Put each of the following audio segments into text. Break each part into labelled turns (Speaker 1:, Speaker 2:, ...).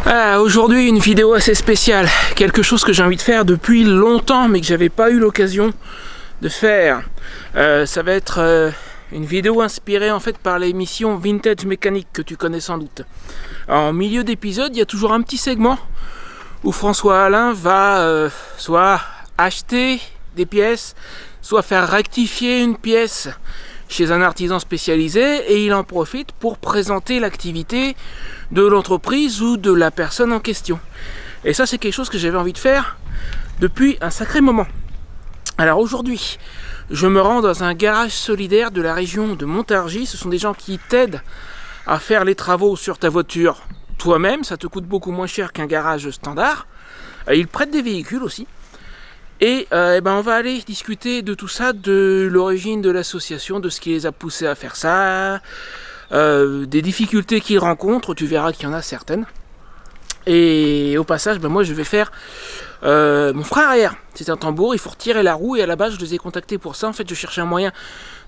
Speaker 1: Aujourd'hui une vidéo assez spéciale, quelque chose que j'ai envie de faire depuis longtemps mais que j'avais pas eu l'occasion de faire. Ça va être une vidéo inspirée en fait par l'émission Vintage Mécanique que tu connais sans doute. En milieu d'épisode, il y a toujours un petit segment où François Alain va soit acheter des pièces, soit faire rectifier une pièce chez un artisan spécialisé, et il en profite pour présenter l'activité de l'entreprise ou de la personne en question. Et ça, c'est quelque chose que j'avais envie de faire depuis un sacré moment. Alors aujourd'hui, je me rends dans un garage solidaire de la région de Montargis. Ce sont des gens qui t'aident à faire les travaux sur ta voiture toi-même. Ça te coûte beaucoup moins cher qu'un garage standard. Ils prêtent des véhicules aussi. Et on va aller discuter de tout ça, de l'origine de l'association, de ce qui les a poussés à faire ça, des difficultés qu'ils rencontrent. Tu verras qu'il y en a certaines. Et au passage, moi je vais faire mon frein arrière. C'est un tambour, il faut retirer la roue, et à la base je les ai contactés pour ça. En fait, je cherchais un moyen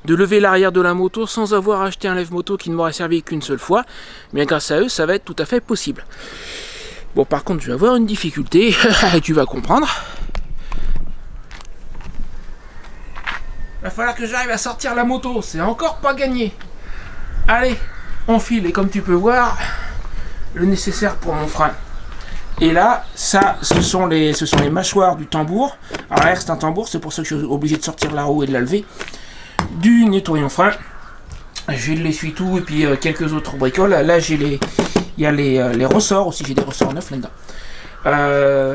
Speaker 1: de lever l'arrière de la moto sans avoir acheté un lève-moto qui ne m'aurait servi qu'une seule fois. Mais grâce à eux, ça va être tout à fait possible. Bon, par contre, je vais avoir une difficulté, et tu vas comprendre. Il va falloir que j'arrive à sortir la moto, c'est encore pas gagné. Allez, on file, et comme tu peux voir, le nécessaire pour mon frein. Et là, ça, ce sont les mâchoires du tambour. Alors là, c'est un tambour, c'est pour ça que je suis obligé de sortir la roue et de la lever. Du nettoyant frein. J'ai l'essuie tout et puis quelques autres bricoles. Là, il y a les ressorts aussi, j'ai des ressorts neufs là-dedans.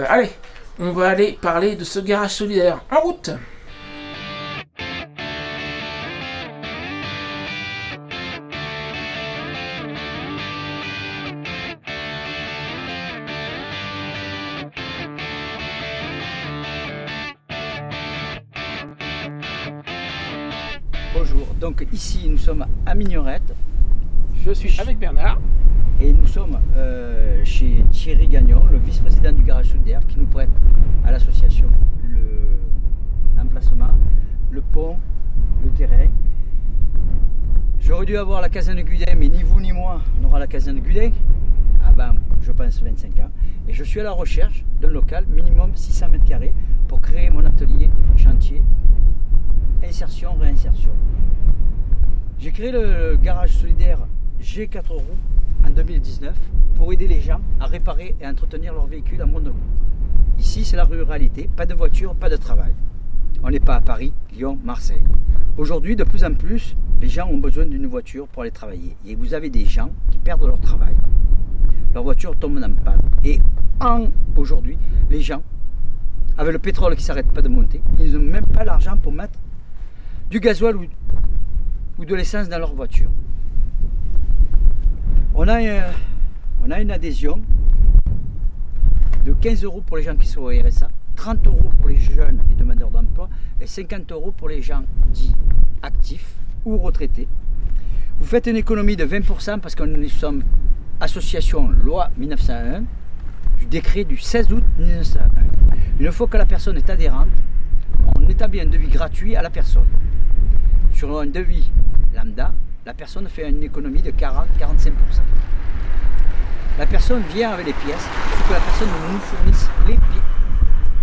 Speaker 1: Allez, on va aller parler de ce garage solidaire. En route!
Speaker 2: Bonjour, donc ici nous sommes à Mignerette.
Speaker 1: Je suis avec Bernard.
Speaker 2: Et nous sommes chez Thierry Gagnon, le vice-président du garage solidaire, qui nous prête à l'association l'emplacement, le pont, le terrain. J'aurais dû avoir la caserne de Gudin, mais ni vous ni moi on aura la caserne de Gudin avant, je pense, 25 ans. Et je suis à la recherche d'un local minimum 600 m² pour créer mon atelier chantier insertion, réinsertion. J'ai créé le garage solidaire G4 roues en 2019 pour aider les gens à réparer et à entretenir leur véhicule à monocoque. Ici, c'est la ruralité, pas de voiture, pas de travail. On n'est pas à Paris, Lyon, Marseille. Aujourd'hui, de plus en plus, les gens ont besoin d'une voiture pour aller travailler. Et vous avez des gens qui perdent leur travail. Leur voiture tombe en panne. Et aujourd'hui, les gens, avec le pétrole qui ne s'arrête pas de monter, ils n'ont même pas l'argent pour mettre du gasoil ou de l'essence dans leur voiture. On a une adhésion de 15 € pour les gens qui sont au RSA, 30 € pour les jeunes et demandeurs d'emploi et 50 € pour les gens dits actifs ou retraités. Vous faites une économie de 20% parce que nous sommes association loi 1901 du décret du 16 août 1901. Une fois que la personne est adhérente, on établit un devis gratuit à la personne. Sur un devis lambda, la personne fait une économie de 40-45%. La personne vient avec les pièces, il faut que la personne nous fournisse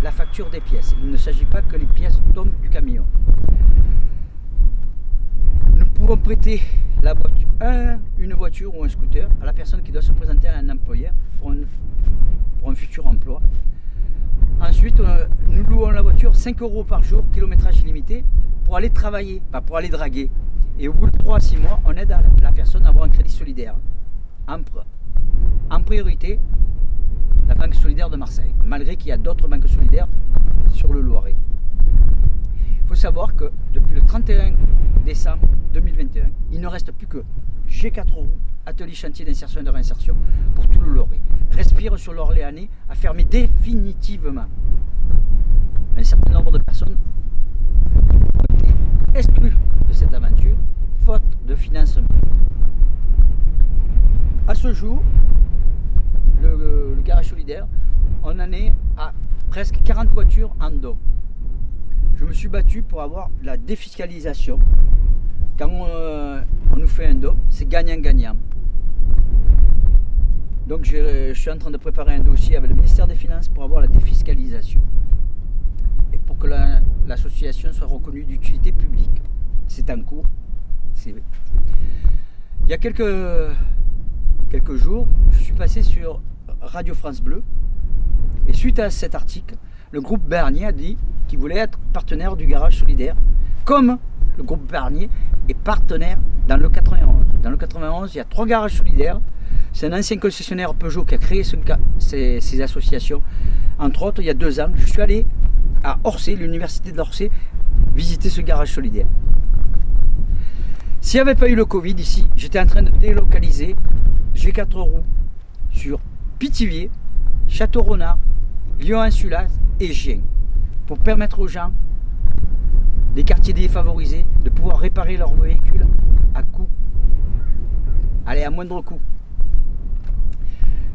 Speaker 2: la facture des pièces. Il ne s'agit pas que les pièces tombent du camion. Nous pouvons prêter une voiture ou un scooter à la personne qui doit se présenter à un employeur pour un futur emploi. Ensuite, nous louons la voiture 5 € par jour, kilométrage illimité, pour aller travailler, pas pour aller draguer. Et au bout de 3 à 6 mois, on aide la personne à avoir un crédit solidaire. En priorité, la Banque solidaire de Marseille, malgré qu'il y a d'autres banques solidaires sur le Loiret. Il faut savoir que depuis le 31 décembre 2021, il ne reste plus que G4 roues, atelier chantier d'insertion et de réinsertion pour tout le Loiret. Respire sur l'Orléanais a fermé définitivement. Un certain nombre de personnes ont été exclues de cette aventure, faute de financement. À ce jour, le garage solidaire, on en est à presque 40 voitures en don. Je me suis battu pour avoir la défiscalisation. Quand on nous fait un don, c'est gagnant-gagnant. Donc je suis en train de préparer un dossier avec le ministère des Finances pour avoir la défiscalisation. Et pour que l'association soit reconnue d'utilité publique. C'est en cours. Il y a quelques jours, je suis passé sur Radio France Bleu. Et suite à cet article, le groupe Bernier a dit qu'il voulait être partenaire du garage solidaire. Comme le groupe Bernier est partenaire dans le 91. Dans le 91, il y a 3 garages solidaires. C'est un ancien concessionnaire Peugeot qui a créé ces associations. Entre autres, il y a 2 ans, je suis allé à Orsay, l'université d'Orsay, visiter ce garage solidaire. S'il n'y avait pas eu le Covid ici, j'étais en train de délocaliser G4 roues sur Pithiviers, Château-Renard, Lyon-Insulas et Gien pour permettre aux gens des quartiers défavorisés de pouvoir réparer leurs véhicules à coût. Allez, à moindre coût.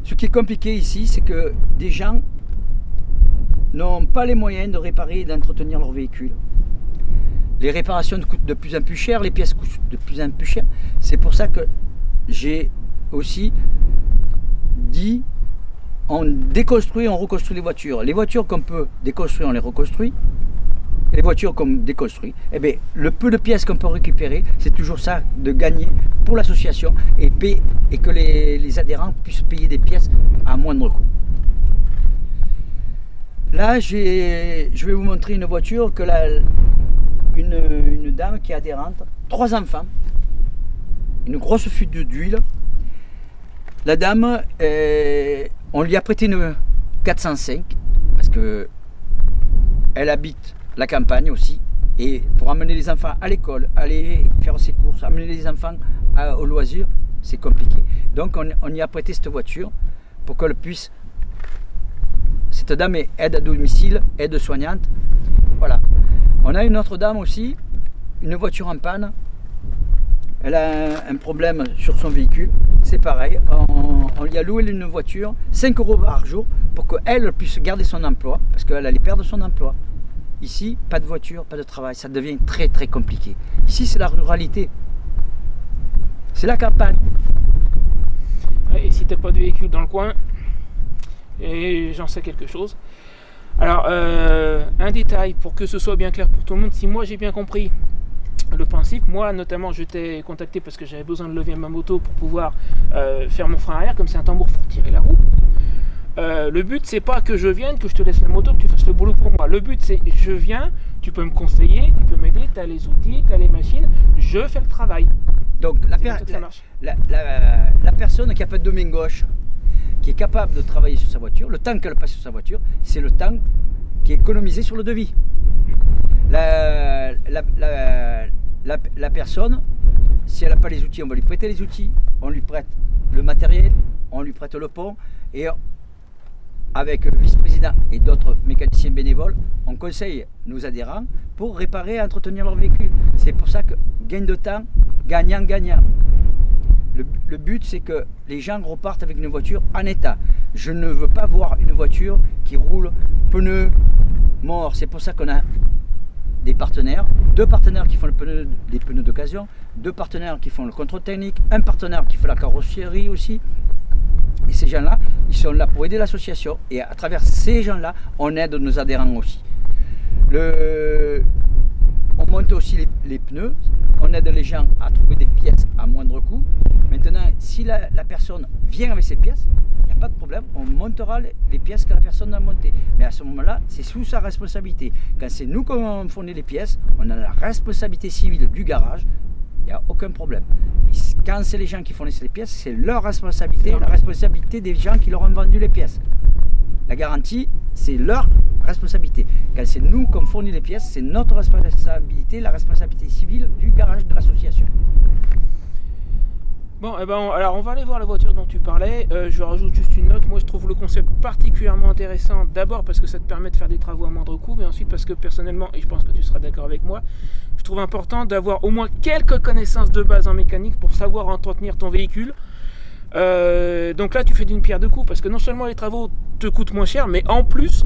Speaker 2: Ce qui est compliqué ici, c'est que des gens n'ont pas les moyens de réparer et d'entretenir leur véhicule. Les réparations coûtent de plus en plus cher, les pièces coûtent de plus en plus cher. C'est pour ça que j'ai aussi dit on déconstruit, on reconstruit les voitures. Les voitures qu'on peut déconstruire, on les reconstruit. Les voitures qu'on déconstruit, eh bien, le peu de pièces qu'on peut récupérer, c'est toujours ça de gagner pour l'association et que les adhérents puissent payer des pièces à moindre coût. Là, je vais vous montrer une voiture que une dame qui est adhérente, 3 enfants, une grosse fuite d'huile. La dame, on lui a prêté une 405 parce que elle habite la campagne aussi, et pour amener les enfants à l'école, aller faire ses courses, amener les enfants au loisir, c'est compliqué. Donc on y a prêté cette voiture pour qu'elle puisse. Cette dame est aide à domicile, aide soignante. Voilà. On a une autre dame aussi, une voiture en panne. Elle a un problème sur son véhicule. C'est pareil, on lui a loué une voiture, 5 € par jour, pour qu'elle puisse garder son emploi, parce qu'elle allait perdre son emploi. Ici, pas de voiture, pas de travail, ça devient très très compliqué. Ici, c'est la ruralité. C'est la campagne.
Speaker 1: Et si tu n'as pas de véhicule dans le coin, et j'en sais quelque chose. Alors, un détail pour que ce soit bien clair pour tout le monde, si moi j'ai bien compris le principe, moi notamment je t'ai contacté parce que j'avais besoin de lever ma moto pour pouvoir faire mon frein arrière, comme c'est un tambour pour tirer la roue. Le but c'est pas que je vienne, que je te laisse la moto, que tu fasses le boulot pour moi. Le but c'est je viens, tu peux me conseiller, tu peux m'aider, tu as les outils, tu as les machines, je fais le travail.
Speaker 2: Donc la personne qui n'a pas de main gauche, qui est capable de travailler sur sa voiture, le temps qu'elle passe sur sa voiture, c'est le temps qui est économisé sur le devis. La personne, si elle n'a pas les outils, on va lui prêter les outils, on lui prête le matériel, on lui prête le pont, et avec le vice-président et d'autres mécaniciens bénévoles, on conseille nos adhérents pour réparer et entretenir leur véhicule. C'est pour ça que gain de temps, gagnant-gagnant. Le but, c'est que les gens repartent avec une voiture en état. Je ne veux pas voir une voiture qui roule pneus morts. C'est pour ça qu'on a des partenaires, 2 partenaires qui font les pneus d'occasion, 2 partenaires qui font le contrôle technique, un partenaire qui fait la carrosserie aussi. Et ces gens-là, ils sont là pour aider l'association. Et à travers ces gens-là, on aide nos adhérents aussi. On monte aussi les pneus, on aide les gens à trouver des pièces à moindre coût. Maintenant, si la personne vient avec ses pièces, il n'y a pas de problème, on montera les pièces que la personne a montées. Mais à ce moment-là, c'est sous sa responsabilité. Quand c'est nous qui fournit les pièces, on a la responsabilité civile du garage, il n'y a aucun problème. Mais quand c'est les gens qui fournissent les pièces, c'est leur responsabilité, la responsabilité des gens qui leur ont vendu les pièces. La garantie, c'est leur responsabilité. Quand c'est nous qui fournissons les pièces, c'est notre responsabilité, la responsabilité civile du garage de l'association.
Speaker 1: Bon, alors on va aller voir la voiture dont tu parlais. Je rajoute juste une note. Moi, je trouve le concept particulièrement intéressant. D'abord parce que ça te permet de faire des travaux à moindre coût, mais ensuite parce que personnellement, et je pense que tu seras d'accord avec moi, je trouve important d'avoir au moins quelques connaissances de base en mécanique pour savoir entretenir ton véhicule. Donc là, tu fais d'une pierre deux coups parce que non seulement les travaux te coûtent moins cher, mais en plus,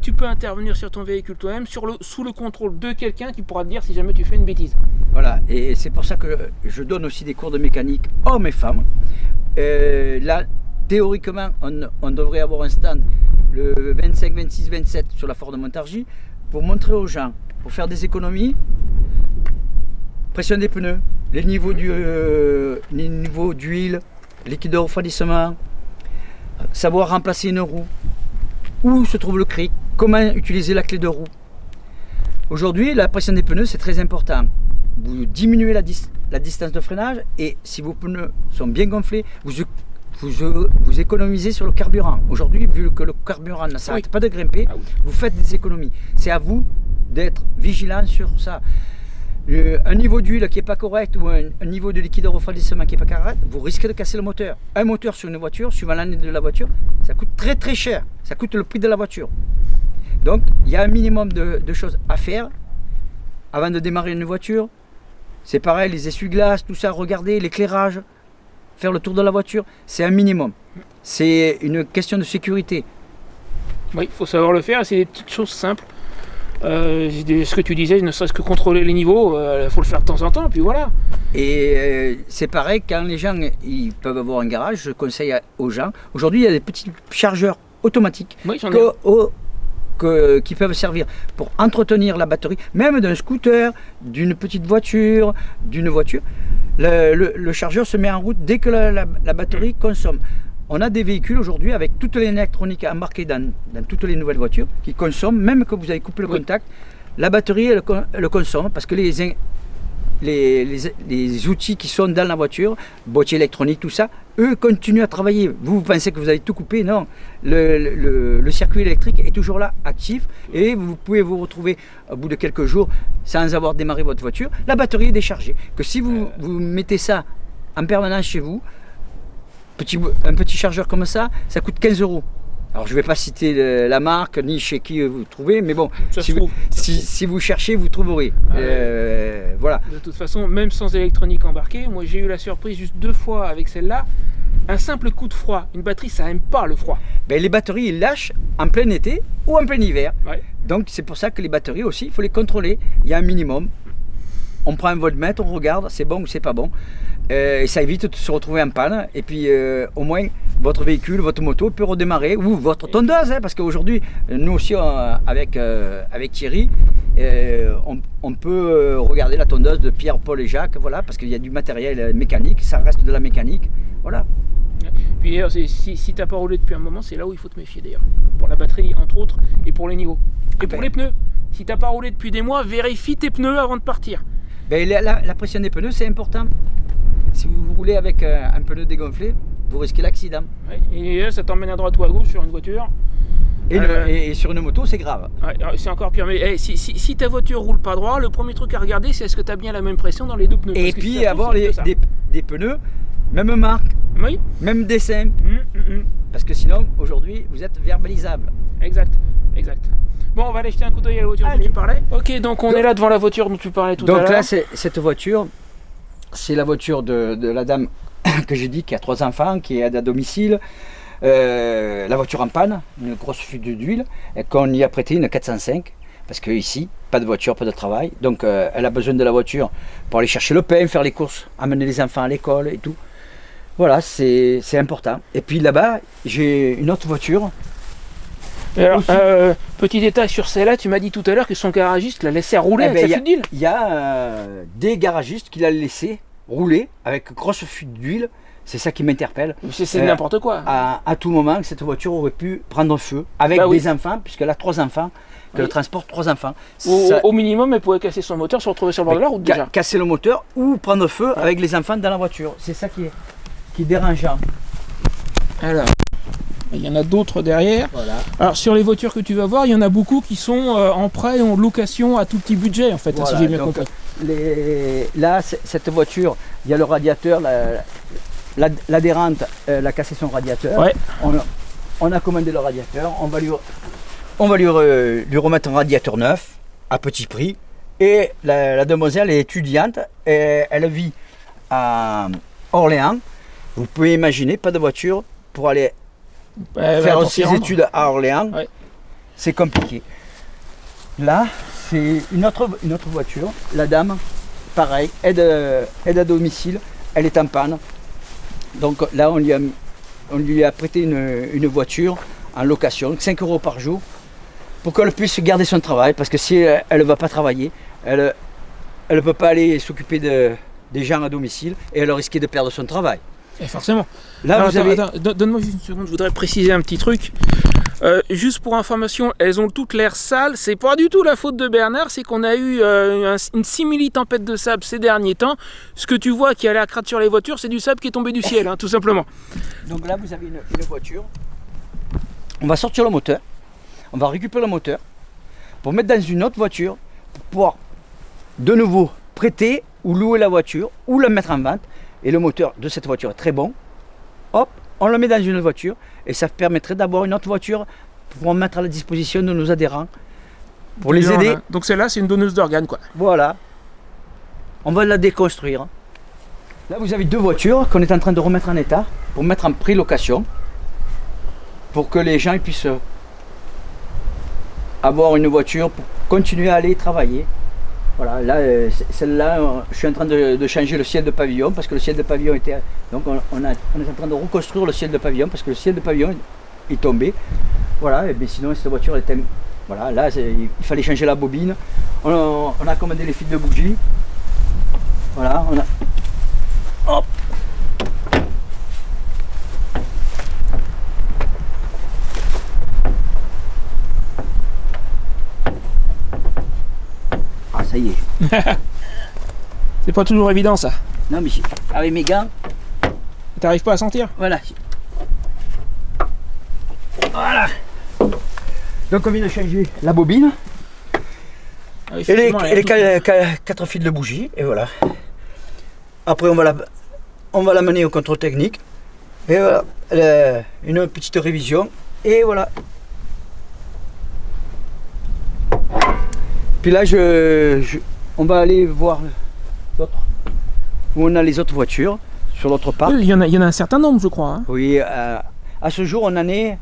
Speaker 1: tu peux intervenir sur ton véhicule toi-même sous le contrôle de quelqu'un qui pourra te dire si jamais tu fais une bêtise.
Speaker 2: Voilà, et c'est pour ça que je donne aussi des cours de mécanique hommes et femmes. Là, théoriquement, on devrait avoir un stand le 25, 26, 27 sur la Ford de Montargis pour montrer aux gens, pour faire des économies, pression des pneus, les niveaux d'huile, liquide de refroidissement, savoir remplacer une roue, où se trouve le cric, comment utiliser la clé de roue. Aujourd'hui, la pression des pneus, c'est très important. Vous diminuez la distance de freinage et si vos pneus sont bien gonflés, vous économisez sur le carburant. Aujourd'hui, vu que le carburant ne s'arrête pas de grimper, vous faites des économies. C'est à vous d'être vigilant sur ça. Un niveau d'huile qui n'est pas correct ou un niveau de liquide de refroidissement qui n'est pas correct, vous risquez de casser le moteur. Un moteur sur une voiture, suivant l'année de la voiture, ça coûte très très cher. Ça coûte le prix de la voiture. Donc, il y a un minimum de choses à faire avant de démarrer une voiture. C'est pareil, les essuie-glaces, tout ça, regardez, l'éclairage, faire le tour de la voiture, c'est un minimum. C'est une question de sécurité.
Speaker 1: Oui, il faut savoir le faire, c'est des petites choses simples. Ce que tu disais, ne serait-ce que contrôler les niveaux, il faut le faire de temps en temps, puis voilà.
Speaker 2: Et c'est pareil, quand les gens ils peuvent avoir un garage, je conseille aux gens, aujourd'hui il y a des petits chargeurs automatiques qui peuvent servir pour entretenir la batterie, même d'un scooter, d'une petite voiture, d'une voiture. Le chargeur se met en route dès que la batterie consomme. On a des véhicules aujourd'hui avec toute l'électronique embarquée dans toutes les nouvelles voitures qui consomment, même que vous avez coupé le contact, la batterie elle consomme parce que les outils qui sont dans la voiture, boîtier électronique, tout ça, eux continuent à travailler. Vous pensez que vous avez tout coupé, non. Le circuit électrique est toujours là, actif, et vous pouvez vous retrouver au bout de quelques jours sans avoir démarré votre voiture. La batterie est déchargée. Que si vous mettez ça en permanence chez vous, un petit chargeur comme ça, ça coûte 15 €. Alors je ne vais pas citer la marque ni chez qui vous trouvez, mais bon, si vous cherchez, vous trouverez. Voilà.
Speaker 1: De toute façon, même sans électronique embarquée, moi j'ai eu la surprise juste 2 fois avec celle-là. Un simple coup de froid, une batterie ça n'aime pas le froid.
Speaker 2: Ben, les batteries ils lâchent en plein été ou en plein hiver.
Speaker 1: Ouais.
Speaker 2: Donc c'est pour ça que les batteries aussi, il faut les contrôler. Il y a un minimum. On prend un voltmètre, on regarde, c'est bon ou c'est pas bon. Et ça évite de se retrouver en panne. Et puis au moins votre véhicule, votre moto peut redémarrer, ou votre tondeuse, parce qu'aujourd'hui, nous aussi avec Thierry, on peut regarder la tondeuse de Pierre, Paul et Jacques, voilà, parce qu'il y a du matériel mécanique, ça reste de la mécanique, voilà.
Speaker 1: Puis d'ailleurs, si tu n'as pas roulé depuis un moment, c'est là où il faut te méfier d'ailleurs. Pour la batterie, entre autres, et pour les niveaux. Et pour les pneus. Si tu n'as pas roulé depuis des mois, vérifie tes pneus avant de partir.
Speaker 2: Ben, la pression des pneus, c'est important. Si vous roulez avec un pneu dégonflé, vous risquez l'accident.
Speaker 1: Ouais, et ça t'emmène à droite ou à gauche sur une voiture.
Speaker 2: Et sur une moto, c'est grave.
Speaker 1: Ouais, c'est encore pire. Mais si ta voiture roule pas droit, le premier truc à regarder, c'est est-ce que tu as bien la même pression dans les deux pneus.
Speaker 2: Et puis avoir des pneus, même marque, même dessin. Parce que sinon, aujourd'hui, vous êtes verbalisable.
Speaker 1: Exact. Bon, on va aller jeter un coup d'œil à la voiture dont tu parlais. Ok, donc on est là devant la voiture dont tu parlais tout à l'heure.
Speaker 2: Donc là, cette voiture, c'est la voiture de la dame que j'ai dit, qui a 3 enfants, qui est aide à domicile. La voiture en panne, une grosse fuite d'huile, et qu'on y a prêté une 405, parce qu'ici, pas de voiture, pas de travail. Donc elle a besoin de la voiture pour aller chercher le pain, faire les courses, amener les enfants à l'école et tout. Voilà, c'est important. Et puis là-bas, j'ai une autre voiture.
Speaker 1: Alors, petit détail sur celle-là, tu m'as dit tout à l'heure que son garagiste l'a laissé rouler avec sa fuite d'huile.
Speaker 2: Il y a des garagistes qui l'a laissé rouler avec grosse fuite d'huile. C'est ça qui m'interpelle.
Speaker 1: C'est n'importe quoi.
Speaker 2: À tout moment, cette voiture aurait pu prendre feu avec des enfants, puisqu'elle a 3 enfants, qu'elle transporte 3 enfants.
Speaker 1: Au minimum, elle pourrait casser son moteur, se retrouver sur le bord de la route déjà.
Speaker 2: Casser le moteur ou prendre feu avec les enfants dans la voiture. C'est ça qui est dérangeant.
Speaker 1: Alors, il y en a d'autres derrière. Voilà. Alors sur les voitures que tu vas voir, il y en a beaucoup qui sont en prêt, en location à tout petit budget en fait, voilà, si j'ai bien compris.
Speaker 2: Là, cette voiture, il y a le radiateur, l'adhérente, elle a cassé son radiateur. Ouais. On a commandé le radiateur, on va lui remettre un radiateur neuf à petit prix. Et la demoiselle est étudiante, et elle vit à Orléans. Vous pouvez imaginer, pas de voiture pour aller faire ses études à Orléans, c'est compliqué. Là, c'est une autre voiture. La dame, pareil, aide à domicile, elle est en panne. Donc là, on lui a on lui a prêté une voiture en location, 5 € par jour, pour qu'elle puisse garder son travail, parce que si elle ne va pas travailler, elle ne peut pas aller s'occuper des gens à domicile et elle risquait de perdre son travail.
Speaker 1: Et forcément.
Speaker 2: Là,
Speaker 1: Alors,
Speaker 2: vous avez...
Speaker 1: donne-moi juste une seconde, je voudrais préciser un petit truc. Juste pour information, elles ont toutes l'air sales. C'est pas du tout la faute de Bernard, c'est qu'on a eu une simili-tempête de sable ces derniers temps. Ce que tu vois qui a l'air crade sur les voitures, c'est du sable qui est tombé du ciel, hein, tout simplement.
Speaker 2: Donc là, vous avez une voiture. On va sortir le moteur. On va récupérer le moteur pour mettre dans une autre voiture pour pouvoir de nouveau prêter ou louer la voiture ou la mettre en vente. Et le moteur de cette voiture est très bon. Hop, on le met dans une autre voiture et ça permettrait d'avoir une autre voiture pour mettre à la disposition de nos adhérents pour les aider.
Speaker 1: Donc celle-là, c'est une donneuse d'organes, quoi.
Speaker 2: Voilà. On va la déconstruire. Là, vous avez 2 voitures qu'on est en train de remettre en état pour mettre en pré-location pour que les gens puissent avoir une voiture pour continuer à aller travailler. Voilà, là, celle-là, je suis en train de changer le ciel de pavillon parce que le ciel de pavillon était... Donc on est en train de reconstruire le ciel de pavillon parce que le ciel de pavillon est tombé. Voilà, et bien sinon cette voiture était... Voilà, là, il fallait changer la bobine. On a commandé les fils de bougie. Voilà, on a... Hop! Ça y est.
Speaker 1: C'est pas toujours évident, ça.
Speaker 2: Non, mais avec mes gants.
Speaker 1: T'arrives pas à sentir?
Speaker 2: Voilà. Voilà. Donc on vient de changer la bobine.
Speaker 1: Ah oui,
Speaker 2: et les
Speaker 1: effectivement,
Speaker 2: 4 fils de bougie. Et voilà. Après on va la mener au contrôle technique. Et voilà. Une petite révision. Et voilà. Puis là, on va aller voir l'autre, où on a les autres voitures, sur l'autre parc.
Speaker 1: Il y en a un certain nombre, je crois. Hein.
Speaker 2: Oui, à ce jour, on en est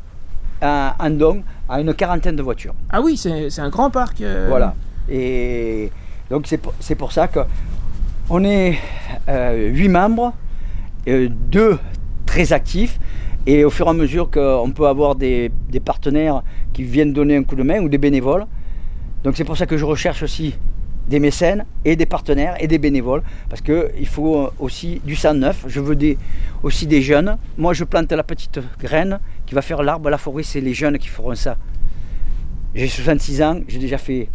Speaker 2: en don à une 40aine de voitures.
Speaker 1: Ah oui, c'est un grand parc.
Speaker 2: Voilà. Et donc, c'est pour ça qu'on est 8 membres, 2 très actifs. Et au fur et à mesure qu'on peut avoir des partenaires qui viennent donner un coup de main ou des bénévoles. Donc c'est pour ça que je recherche aussi des mécènes et des partenaires et des bénévoles parce qu'il faut aussi du sang neuf. Je veux aussi des jeunes. Moi je plante la petite graine qui va faire l'arbre, la forêt, c'est les jeunes qui feront ça. J'ai 66 ans, j'ai déjà fait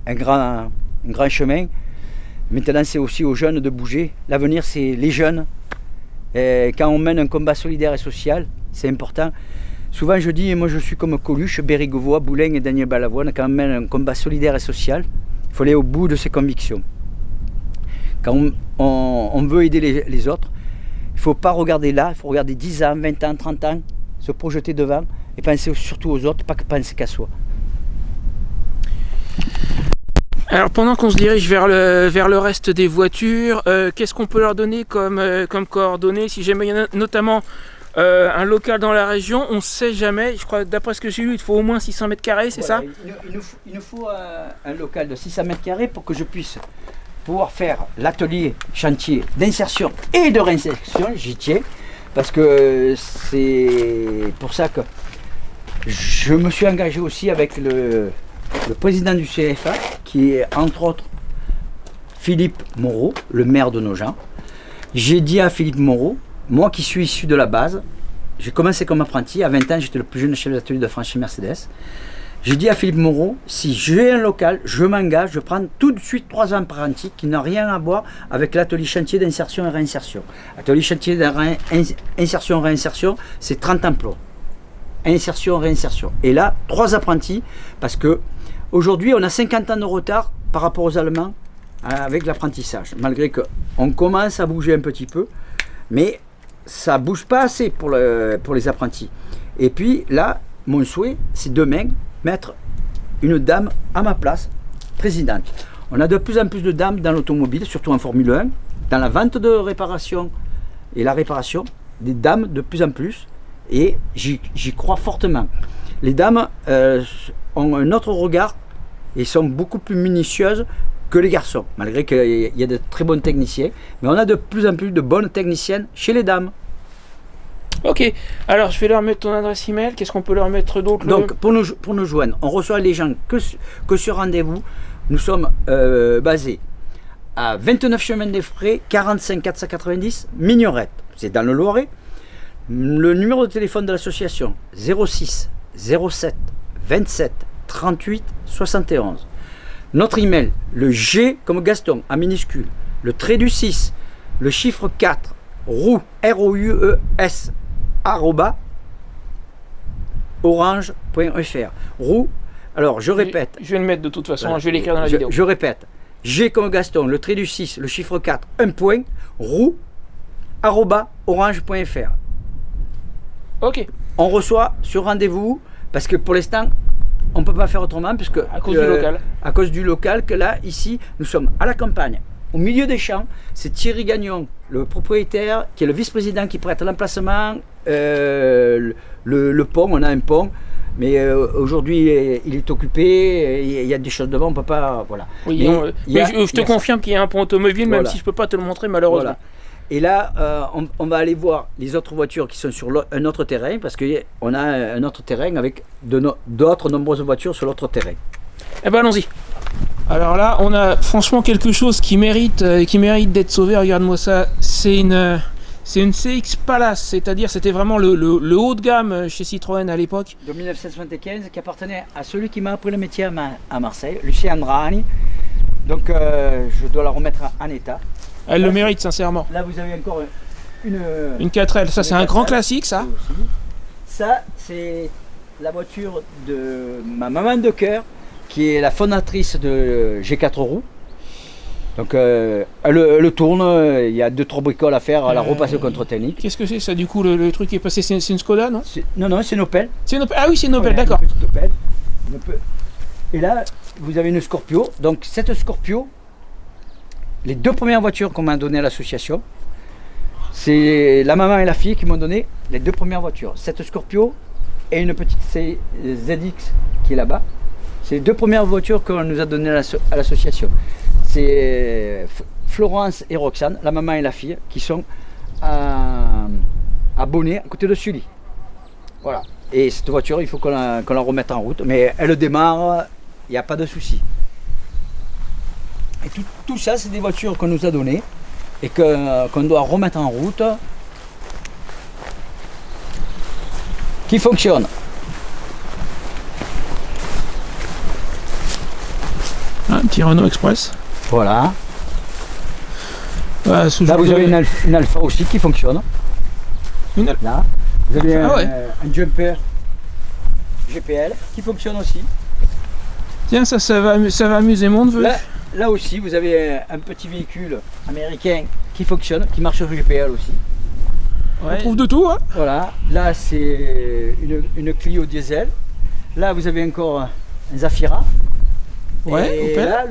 Speaker 2: un grand chemin. Maintenant c'est aussi aux jeunes de bouger. L'avenir c'est les jeunes. Et quand on mène un combat solidaire et social, c'est important. Souvent je dis, moi je suis comme Coluche, Bérégovoy, Boulein et Daniel Balavoine, quand on mène un combat solidaire et social, il faut aller au bout de ses convictions. Quand on veut aider les autres, il ne faut pas regarder là, il faut regarder 10 ans, 20 ans, 30 ans, se projeter devant et penser surtout aux autres, pas que penser qu'à soi.
Speaker 1: Alors pendant qu'on se dirige vers le reste des voitures, qu'est-ce qu'on peut leur donner comme coordonnées? Si jamais il y en a notamment un local dans la région, on ne sait jamais, je crois d'après ce que j'ai lu, il faut au moins 600 mètres carrés, c'est
Speaker 2: voilà,
Speaker 1: ça?
Speaker 2: Il nous faut un local de 600 mètres carrés pour que je puisse pouvoir faire l'atelier chantier d'insertion et de réinsertion, j'y tiens, parce que c'est pour ça que je me suis engagé aussi avec le président du CFA, qui est entre autres Philippe Moreau, le maire de Nogent. J'ai dit à Philippe Moreau, moi qui suis issu de la base, j'ai commencé comme apprenti, à 20 ans j'étais le plus jeune chef d'atelier de France chez Mercedes. J'ai dit à Philippe Moreau, si j'ai un local, je m'engage, je prends tout de suite 3 apprentis qui n'ont rien à voir avec l'atelier chantier d'insertion et réinsertion. L'atelier chantier d'insertion et réinsertion, c'est 30 emplois. Insertion, réinsertion. Et là, 3 apprentis, parce que aujourd'hui on a 50 ans de retard par rapport aux Allemands avec l'apprentissage, malgré qu'on commence à bouger un petit peu, mais ça ne bouge pas assez pour les apprentis. Et puis là, mon souhait, c'est demain mettre une dame à ma place, présidente. On a de plus en plus de dames dans l'automobile, surtout en Formule 1, dans la vente de réparation et la réparation, des dames de plus en plus, et j'y crois fortement. Les dames ont un autre regard et sont beaucoup plus minutieuses que les garçons, malgré qu'il y a de très bons techniciens, mais on a de plus en plus de bonnes techniciennes chez les dames.
Speaker 1: Ok, alors je vais leur mettre ton adresse email. Qu'est-ce qu'on peut leur mettre d'autre?
Speaker 2: Donc pour nous joindre, on reçoit les gens que sur rendez-vous. Nous sommes basés à 29 chemin des Frais, 45 490 Mignorette. C'est dans le Loiret. Le numéro de téléphone de l'association 06 07 27 38 71. Notre email, le G comme Gaston en minuscule, le trait du 6, le chiffre 4, roue, R-O-U-E-S, orange.fr. Roue, alors je répète.
Speaker 1: Je vais le mettre de toute façon, je vais l'écrire dans la vidéo.
Speaker 2: Je répète, G comme Gaston, le trait du 6, le chiffre 4, un point, roue, orange.fr.
Speaker 1: Ok.
Speaker 2: On reçoit sur rendez-vous, parce que pour l'instant, on ne peut pas faire autrement, puisque
Speaker 1: à cause du local.
Speaker 2: À cause du local, que là, ici, nous sommes à la campagne, au milieu des champs. C'est Thierry Gagnon, le propriétaire, qui est le vice-président qui prête l'emplacement, le pont, on a un pont, mais aujourd'hui il est occupé, il y a des choses devant, on ne peut pas. Voilà.
Speaker 1: Oui, je te confirme qu'il y a un pont automobile, même si je ne peux pas te le montrer malheureusement.
Speaker 2: Voilà. Et là, on va aller voir les autres voitures qui sont sur un autre terrain, parce qu'on a un autre terrain avec d'autres nombreuses voitures sur l'autre terrain.
Speaker 1: Eh ben allons-y. Alors là, on a franchement quelque chose qui mérite d'être sauvé. Regarde-moi ça. C'est une CX Palace, c'est-à-dire c'était vraiment le haut de gamme chez Citroën à l'époque.
Speaker 2: De 1975, qui appartenait à celui qui m'a appris le métier à Marseille, Lucien Andrani. Donc je dois la remettre en état.
Speaker 1: Elle le mérite sincèrement.
Speaker 2: Là vous avez encore
Speaker 1: une 4L, ça c'est un grand classique ça.
Speaker 2: Ça c'est la voiture de ma maman de cœur, qui est la fondatrice de G4 roues. Donc elle tourne, il y a 2-3 bricoles à faire, à la repasser au contrôle technique.
Speaker 1: Qu'est-ce que c'est ça du coup, le truc qui est passé, c'est une Skoda, non?
Speaker 2: Non, c'est une Opel.
Speaker 1: Ah oui, c'est une Opel, d'accord.
Speaker 2: Et là, vous avez une Scorpio. Donc cette Scorpio, les deux premières voitures qu'on m'a données à l'association, c'est la maman et la fille qui m'ont donné les deux premières voitures. Cette Scorpio et une petite ZX qui est là-bas. C'est les deux premières voitures qu'on nous a données à l'association. C'est Florence et Roxane, la maman et la fille, qui sont à Bonnet, à côté de Sully. Voilà. Et cette voiture, il faut qu'on la remette en route. Mais elle démarre, il n'y a pas de souci. Et tout ça, c'est des voitures qu'on nous a données et qu'on doit remettre en route, qui fonctionnent.
Speaker 1: Un petit Renault Express.
Speaker 2: Voilà.
Speaker 1: Là,
Speaker 2: vous avez une Alpha aussi qui fonctionne. Là, vous avez un Jumper GPL qui fonctionne aussi.
Speaker 1: Tiens, ça va amuser mon neveu.
Speaker 2: Là aussi, vous avez un petit véhicule américain qui fonctionne, qui marche sur GPL aussi.
Speaker 1: Ouais. On trouve de tout, hein.
Speaker 2: Voilà. Là, c'est une Clio diesel. Là, vous avez encore un Zafira.
Speaker 1: Ouais,
Speaker 2: et là,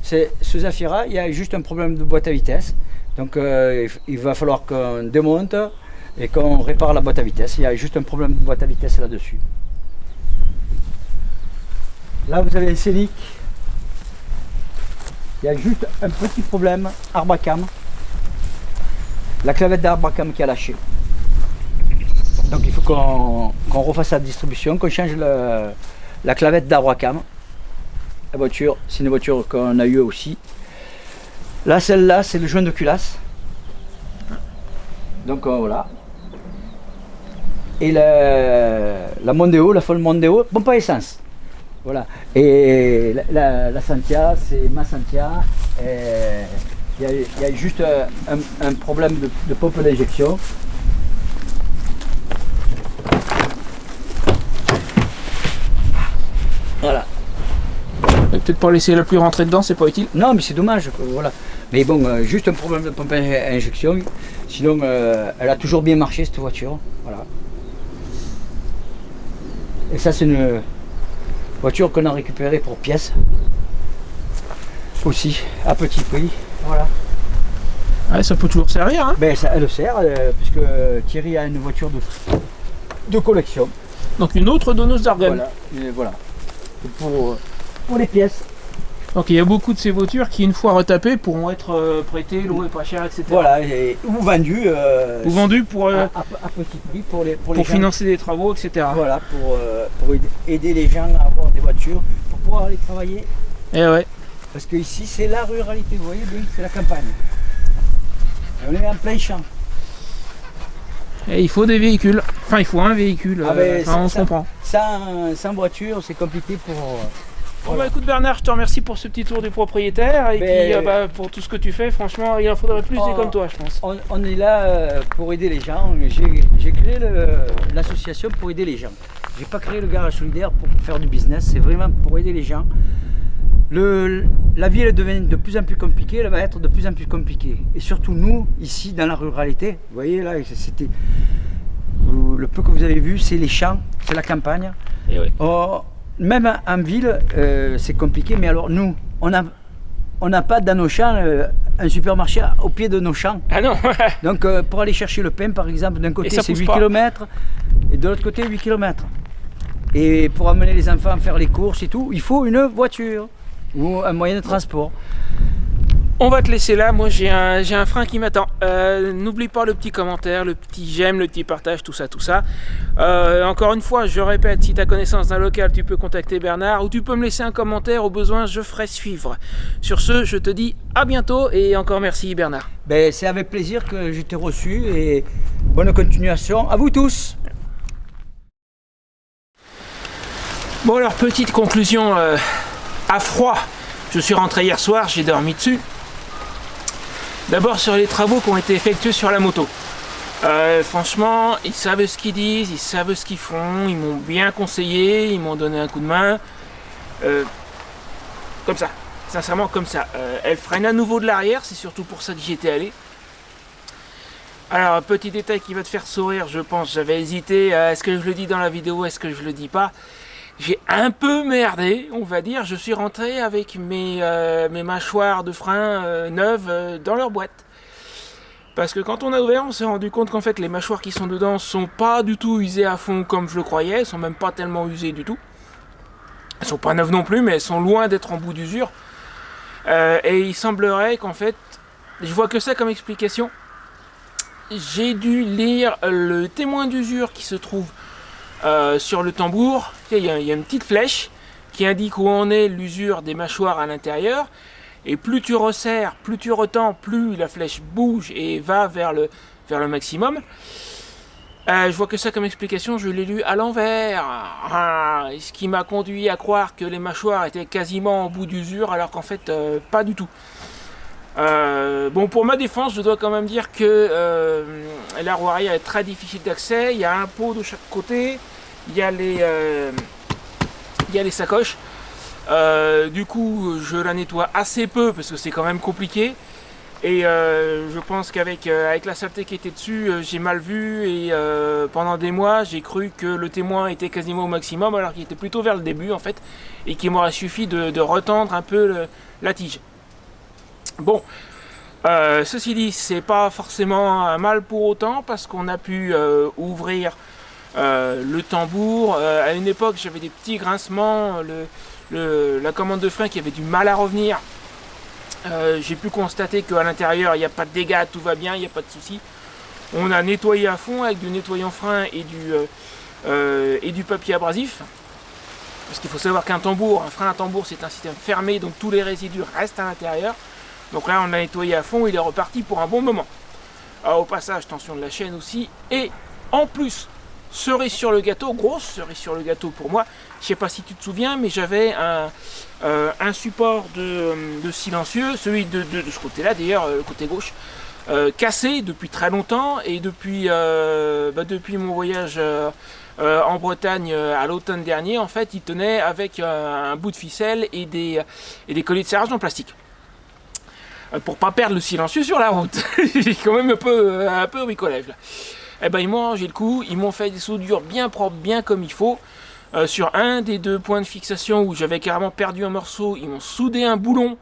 Speaker 2: ce Zafira, il y a juste un problème de boîte à vitesse. Donc il va falloir qu'on démonte et qu'on répare la boîte à vitesse. Il y a juste un problème de boîte à vitesse là-dessus. Là, vous avez un Scénic. Il y a juste un petit problème, Arbacam. La clavette d'Arbacam qui a lâché. Donc il faut qu'on refasse la distribution, qu'on change la clavette d'Arbacam. La voiture, c'est une voiture qu'on a eue aussi. Là, celle-là, c'est le joint de culasse. Donc voilà. Et la Mondeo, la Folle Mondeo, pompe à essence. Voilà. Et la Santia, c'est ma Santia. Il y a juste un problème de pompe d'injection. Voilà.
Speaker 1: Peut-être pas laisser la pluie rentrer dedans, c'est pas utile.
Speaker 2: Non, mais c'est dommage. Voilà. Mais bon, juste un problème de pompe à injection. Sinon, elle a toujours bien marché cette voiture. Voilà. Et ça, c'est une voiture qu'on a récupérée pour pièces. Aussi, à petit prix. Voilà.
Speaker 1: Ouais, ça peut toujours servir. Hein.
Speaker 2: Ben, ça, elle sert, puisque Thierry a une voiture de collection.
Speaker 1: Donc une autre donneuse d'argent.
Speaker 2: Voilà. Et voilà. Pour les pièces.
Speaker 1: Donc il y a beaucoup de ces voitures qui, une fois retapées, pourront être prêtées, louées pas cher, etc.
Speaker 2: Voilà, ou vendues.
Speaker 1: Ou vendues pour
Speaker 2: à petit prix pour gens.
Speaker 1: financer des travaux, etc.
Speaker 2: Voilà, pour aider les gens à avoir des voitures, pour pouvoir aller travailler.
Speaker 1: Et ouais.
Speaker 2: Parce que ici, c'est la ruralité, vous voyez bien, c'est la campagne. Et on est en plein champ.
Speaker 1: Et il faut des véhicules. Enfin, il faut un véhicule. On se comprend.
Speaker 2: Sans voiture, c'est compliqué pour...
Speaker 1: Bon bah écoute Bernard, je te remercie pour ce petit tour du propriétaire et puis pour tout ce que tu fais. Franchement, il en faudrait plus des comme toi, je pense.
Speaker 2: On est là pour aider les gens. J'ai créé l'association pour aider les gens. J'ai pas créé le garage solidaire pour faire du business, c'est vraiment pour aider les gens. La vie elle devient de plus en plus compliquée, elle va être de plus en plus compliquée. Et surtout nous, ici dans la ruralité, vous voyez là, le peu que vous avez vu, c'est les champs, c'est la campagne.
Speaker 1: Et oui.
Speaker 2: Même en ville, c'est compliqué, mais alors nous, on n'a pas dans nos champs un supermarché au pied de nos champs.
Speaker 1: Ah non.
Speaker 2: Donc pour aller chercher le pain, par exemple, d'un côté c'est 8 km et de l'autre côté 8 km. Et pour amener les enfants faire les courses et tout, il faut une voiture ou un moyen de transport.
Speaker 1: On va te laisser là, moi j'ai un frein qui m'attend. N'oublie pas le petit commentaire, le petit j'aime, le petit partage, tout ça, tout ça. Encore une fois, je répète, si tu as connaissance d'un local, tu peux contacter Bernard ou tu peux me laisser un commentaire, au besoin, je ferai suivre. Sur ce, je te dis à bientôt et encore merci Bernard.
Speaker 2: C'est avec plaisir que je t'ai reçu et bonne continuation à vous tous.
Speaker 1: Bon alors, petite conclusion à froid. Je suis rentré hier soir, j'ai dormi dessus. D'abord sur les travaux qui ont été effectués sur la moto. Franchement, ils savent ce qu'ils disent, ils savent ce qu'ils font, ils m'ont bien conseillé, ils m'ont donné un coup de main. Comme ça, sincèrement comme ça. Elle freine à nouveau de l'arrière, c'est surtout pour ça que j'y étais allé. Alors, petit détail qui va te faire sourire, je pense, j'avais hésité, est-ce que je le dis dans la vidéo, est-ce que je le dis pas? J'ai un peu merdé, on va dire. Je suis rentré avec mes mâchoires de frein neuves dans leur boîte. Parce que quand on a ouvert, on s'est rendu compte qu'en fait les mâchoires qui sont dedans sont pas du tout usées à fond comme je le croyais. Elles sont même pas tellement usées du tout. Elles sont pas neuves non plus, mais elles sont loin d'être en bout d'usure. Et il semblerait qu'en fait, je vois que ça comme explication. J'ai dû lire le témoin d'usure qui se trouve sur le tambour. Il y a une petite flèche qui indique où en est l'usure des mâchoires à l'intérieur. Et plus tu resserres, plus tu retends, plus la flèche bouge et va vers le maximum. Je vois que ça comme explication, je l'ai lu à l'envers. Ce qui m'a conduit à croire que les mâchoires étaient quasiment en bout d'usure, alors qu'en fait, pas du tout. Bon, pour ma défense, je dois quand même dire que la roue arrière est très difficile d'accès. Il y a un pot de chaque côté, il y a les sacoches. Du coup, je la nettoie assez peu parce que c'est quand même compliqué. Et je pense qu'avec la saleté qui était dessus, j'ai mal vu. Et pendant des mois, j'ai cru que le témoin était quasiment au maximum, alors qu'il était plutôt vers le début en fait, et qu'il m'aurait suffi de retendre un peu la tige. Bon, ceci dit, c'est pas forcément un mal pour autant parce qu'on a pu ouvrir le tambour. À une époque, j'avais des petits grincements, la commande de frein qui avait du mal à revenir. J'ai pu constater qu'à l'intérieur, il n'y a pas de dégâts, tout va bien, il n'y a pas de souci. On a nettoyé à fond avec du nettoyant frein et du papier abrasif. Parce qu'il faut savoir qu'un frein à tambour, c'est un système fermé, donc tous les résidus restent à l'intérieur. Donc là, on a nettoyé à fond, il est reparti pour un bon moment. Au passage, tension de la chaîne aussi. Et en plus, cerise sur le gâteau, grosse cerise sur le gâteau pour moi. Je sais pas si tu te souviens, mais j'avais un support de silencieux, celui de ce côté-là d'ailleurs, le côté gauche, cassé depuis très longtemps. Et depuis mon voyage en Bretagne à l'automne dernier, en fait, il tenait avec un bout de ficelle et des colliers de serrage en plastique. Pour pas perdre le silencieux sur la route. J'ai quand même un peu bricolage là. Eh ben ils m'ont rangé le coup, ils m'ont fait des soudures bien propres, bien comme il faut. Sur un des deux points de fixation où j'avais carrément perdu un morceau, ils m'ont soudé un boulon,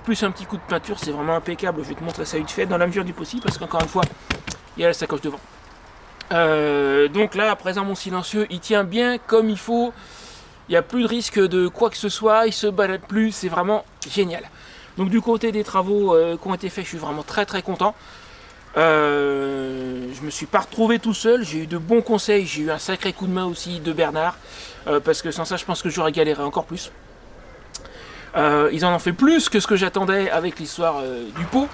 Speaker 1: plus un petit coup de peinture, c'est vraiment impeccable. Je vais te montrer ça vite fait dans la mesure du possible, parce qu'encore une fois, il y a la sacoche devant. Donc là, à présent, mon silencieux, il tient bien comme il faut. Il n'y a plus de risque de quoi que ce soit, il se balade plus, c'est vraiment génial. Donc du côté des travaux qui ont été faits, je suis vraiment très très content. Je me suis pas retrouvé tout seul, j'ai eu de bons conseils, j'ai eu un sacré coup de main aussi de Bernard, parce que sans ça je pense que j'aurais galéré encore plus. Ils en ont fait plus que ce que j'attendais avec l'histoire du pot,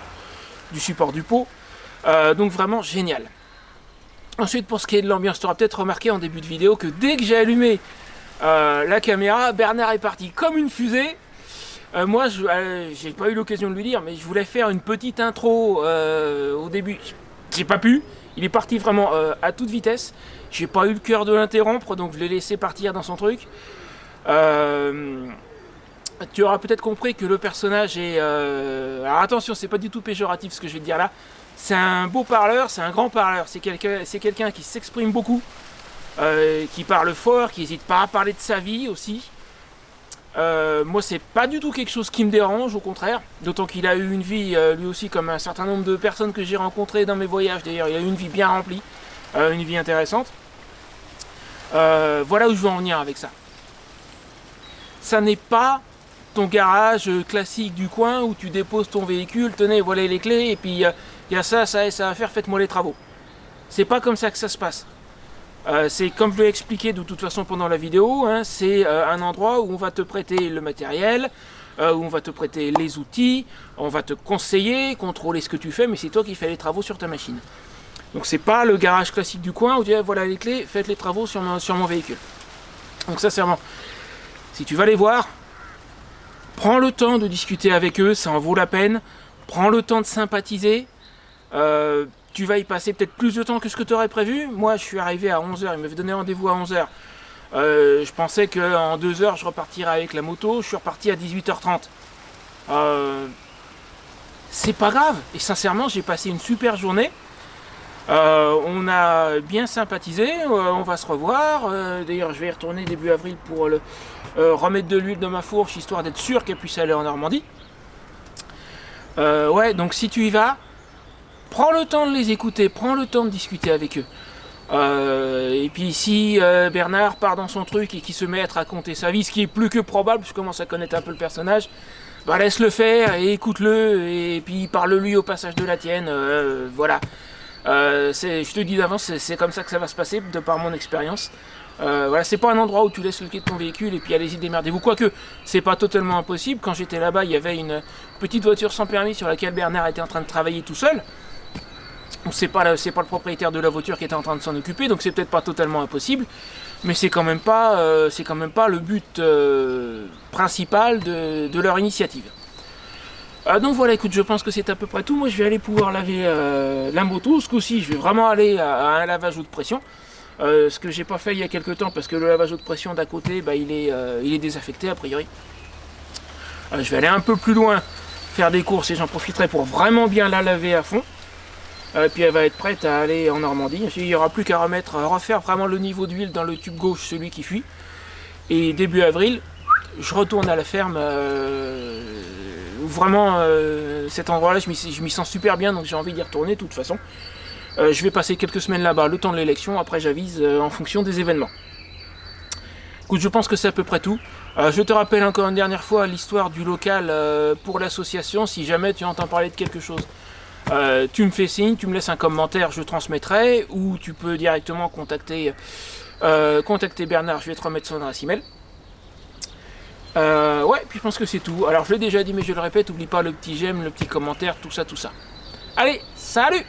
Speaker 1: du support du pot, donc vraiment génial. Ensuite, pour ce qui est de l'ambiance, tu auras peut-être remarqué en début de vidéo que dès que j'ai allumé la caméra, Bernard est parti comme une fusée. Moi, j'ai pas eu l'occasion de lui dire, mais je voulais faire une petite intro au début. J'ai pas pu. Il est parti vraiment à toute vitesse. J'ai pas eu le cœur de l'interrompre, donc je l'ai laissé partir dans son truc. Tu auras peut-être compris que le personnage est... Alors attention, c'est pas du tout péjoratif ce que je vais te dire là. C'est un beau parleur, c'est un grand parleur. C'est quelqu'un qui s'exprime beaucoup, qui parle fort, qui n'hésite pas à parler de sa vie aussi. Moi, c'est pas du tout quelque chose qui me dérange, au contraire. D'autant qu'il a eu une vie, lui aussi, comme un certain nombre de personnes que j'ai rencontrées dans mes voyages. D'ailleurs, il a eu une vie bien remplie, une vie intéressante. Voilà où je veux en venir avec ça. Ça n'est pas ton garage classique du coin où tu déposes ton véhicule, tenez, voilà les clés, et puis il y a ça, ça et ça à faire, faites-moi les travaux. C'est pas comme ça que ça se passe. C'est comme je l'ai expliqué de toute façon pendant la vidéo, hein, c'est un endroit où on va te prêter le matériel, où on va te prêter les outils, on va te conseiller, contrôler ce que tu fais, mais c'est toi qui fais les travaux sur ta machine. Donc c'est pas le garage classique du coin où tu dis voilà les clés, faites les travaux sur mon véhicule. Donc sincèrement, si tu vas les voir, prends le temps de discuter avec eux, ça en vaut la peine. Prends le temps de sympathiser. Tu vas y passer peut-être plus de temps que ce que tu aurais prévu. Moi, je suis arrivé à 11h, il m'avait donné rendez-vous à 11h. Je pensais qu'en 2 heures, je repartirais avec la moto. Je suis reparti à 18h30. C'est pas grave. Et sincèrement, j'ai passé une super journée. On a bien sympathisé. On va se revoir. D'ailleurs, je vais y retourner début avril pour remettre de l'huile dans ma fourche, histoire d'être sûr qu'elle puisse aller en Normandie. Ouais, donc si tu y vas, prends le temps de les écouter, prends le temps de discuter avec eux. Et puis si Bernard part dans son truc et qu'il se met à te raconter sa vie, ce qui est plus que probable, je commence à connaître un peu le personnage, bah laisse-le faire et écoute-le, et puis parle-lui au passage de la tienne, voilà. Je te dis d'avance, c'est comme ça que ça va se passer, de par mon expérience. Voilà, c'est pas un endroit où tu laisses le quai de ton véhicule et puis allez-y démerdez-vous. Quoique, c'est pas totalement impossible. Quand j'étais là-bas, il y avait une petite voiture sans permis sur laquelle Bernard était en train de travailler tout seul. C'est pas le propriétaire de la voiture qui était en train de s'en occuper, donc c'est peut-être pas totalement impossible. Mais c'est quand même pas le but principal de leur initiative. Donc voilà, écoute, je pense que c'est à peu près tout. Moi, je vais aller pouvoir laver la moto. Ce coup-ci, je vais vraiment aller à un lavage haute pression. Ce que j'ai pas fait il y a quelques temps parce que le lavage haute pression d'à côté, bah, il est désaffecté a priori. Je vais aller un peu plus loin, faire des courses et j'en profiterai pour vraiment bien la laver à fond. Puis elle va être prête à aller en Normandie. Il n'y aura plus qu'à refaire vraiment le niveau d'huile dans le tube gauche, celui qui fuit. Et début avril, je retourne à la ferme. Vraiment, cet endroit-là, je m'y sens super bien, donc j'ai envie d'y retourner de toute façon. Je vais passer quelques semaines là-bas, le temps de l'élection, après j'avise en fonction des événements. Écoute, je pense que c'est à peu près tout. Je te rappelle encore une dernière fois l'histoire du local pour l'association. Si jamais tu entends parler de quelque chose, tu me fais signe, tu me laisses un commentaire, je transmettrai, ou tu peux directement contacter Bernard, je vais te remettre son adresse email. Ouais, puis je pense que c'est tout. Alors je l'ai déjà dit mais je le répète, oublie pas le petit j'aime, le petit commentaire, tout ça. Allez, salut!